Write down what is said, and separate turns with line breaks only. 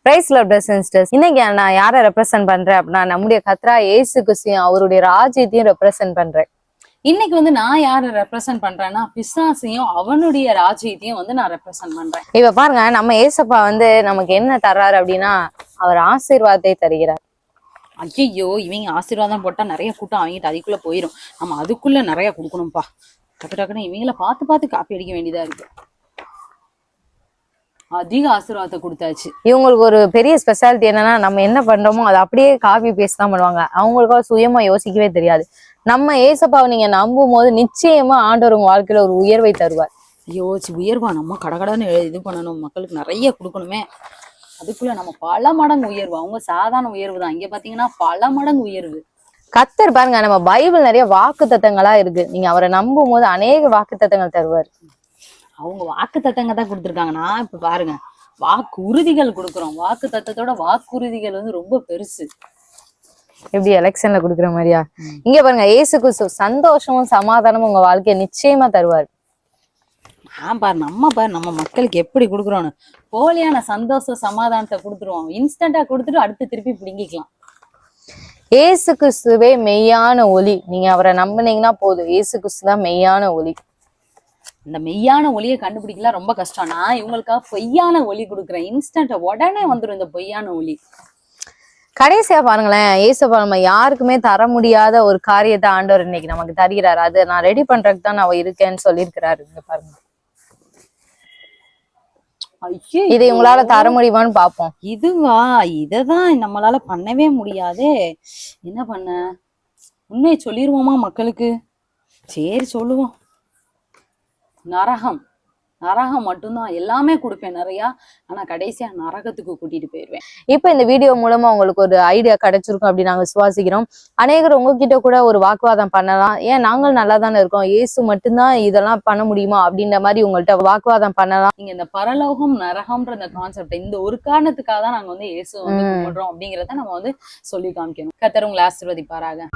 Price lord brothers and sisters. இன்னைக்கு நான் யாரை ரெப்ரசென்ட் பண்றேன் அப்படின்னா நம்முடைய கர்த்தரா இயேசு கிறிஸ்துவையும் அவருடைய ராஜ்யத்தையும் ரெப்ரசென்ட் பண்றேன்.
இன்னைக்கு நான் யாரை ரெப்ரசென்ட் பண்றேன்னா பிசாசையும் அவனுடைய ராஜ்யத்தையும் நான் ரெப்ரசென்ட் பண்றேன்.
இப்ப பாருங்க, நம்ம ஏசப்பா நமக்கு என்ன தர்றாரு அப்படின்னா அவர் ஆசீர்வாதத்தை தருகிறார்.
ஐயோ, இவங்க ஆசீர்வாதம் போட்டா நிறைய கூட்டம் அவங்ககிட்ட அதுக்குள்ள போயிடும். நம்ம அதுக்குள்ள நிறைய கொடுக்கணும்ப்பா. டக்கு டக்குன்னு இவங்கள பார்த்து காப்பி அடிக்க வேண்டியதா இருக்கு. அதிக ஆசீர்வாதத்தை கொடுத்தாச்சு.
இவங்களுக்கு ஒரு பெரிய ஸ்பெஷாலிட்டி என்னன்னா, நம்ம என்ன பண்றோமோ அதை அப்படியே காப்பி பேஸ்ட் தான் பண்ணுவாங்க. அவங்களுக்கா சுயமா யோசிக்கவே தெரியாது. நம்ம ஏசப்பாவை நீங்க நம்பும் போது நிச்சயமா ஆண்டவர் உங்க வாழ்க்கையில ஒரு உயர்வை தருவார்.
யோசிச்சு உயர்வா நம்ம கடகடன்னு இது பண்ணணும், மக்களுக்கு நிறைய கொடுக்கணுமே. அதுக்குள்ள நம்ம பல மடங்கு உயர்வு. அவங்க சாதாரண உயர்வு தான், இங்க பாத்தீங்கன்னா பல மடங்கு உயர்வு.
கர்த்தர் பாருங்க, நம்ம பைபிள் நிறைய வாக்கு தத்தங்களா இருக்கு. நீங்க அவரை நம்பும் போது அநேக வாக்கு தத்தங்கள் தருவார்.
அவங்க வாக்கு தத்தங்க தான் கொடுத்துருக்காங்கன்னா, இப்ப பாருங்க, வாக்கு உறுதிகள் கொடுக்குறோம். வாக்கு தத்தத்தோட வாக்குறுதிகள் ரொம்ப பெருசு.
எப்படி எலெக்ஷன்ல குடுக்குற மாதிரியா? இங்க பாருங்க, இயேசு கிறிஸ்து சந்தோஷமும் சமாதானமும் உங்க வாழ்க்கையை நிச்சயமா தருவார்.
நம்ம மக்களுக்கு எப்படி கொடுக்குறோன்னு போலியான சந்தோஷ சமாதானத்தை கொடுத்துருவோம். இன்ஸ்டன்டா கொடுத்துட்டு அடுத்து திருப்பி பிடிங்கிக்கலாம்.
இயேசு கிறிஸ்துவே மெய்யான ஒளி. நீங்க அவரை நம்பினீங்கன்னா போதும். இயேசு கிறிஸ்து தான் மெய்யான ஒளி.
இந்த மெய்யான ஒளியை கண்டுபிடிக்கலாம் ரொம்ப கஷ்டம். நான் இவங்களுக்காக பொய்யான ஒளி கொடுக்குறேன். இன்ஸ்டன்டா உடனே வந்துடும் இந்த பொய்யான ஒளி.
கடைசியா பாருங்களேன், ஏசப்பா நம்ம யாருக்குமே தர முடியாத ஒரு காரியத்தை ஆண்டவர் இன்னைக்கு நமக்கு தருகிறாரு. அதை நான் ரெடி பண்றதுக்கு தான் நான் இருக்கேன்னு சொல்லியிருக்கிறாரு. இங்க பாருங்க, இதை உங்களால தர முடியுமான்னு பாப்போம்.
இதுவா? இததான் நம்மளால பண்ணவே முடியாதே. என்ன பண்ண? உண்மையை சொல்லிருவோமா மக்களுக்கு? சரி சொல்லுவோம். நரகம் மட்டும்தான். எல்லாமே கொடுப்பேன் நிறையா, ஆனா கடைசியா நரகத்துக்கு கூட்டிட்டு போயிருவேன்.
இப்ப இந்த வீடியோ மூலமா உங்களுக்கு ஒரு ஐடியா கிடைச்சிருக்கும் அப்படி நாங்க விசுவாசிக்கிறோம். அநேகர் உங்ககிட்ட கூட ஒரு வாக்குவாதம் பண்ணலாம். ஏன் நாங்கள் நல்லா தானே இருக்கோம், இயேசு மட்டும்தான் இதெல்லாம் பண்ண முடியுமா அப்படின்ற மாதிரி உங்கள்கிட்ட வாக்குவாதம் பண்ணலாம்.
நீங்க இந்த பரலோகம் நரகம்ன்ற இந்த கான்செப்ட் இந்த ஒரு காரணத்துக்காக தான் நாங்க இயேசு கும்பிடுறோம் அப்படிங்கிறத நம்ம சொல்லி காமிக்கணும். கர்த்தர் உங்களை ஆசீர்வதிப்பாராக.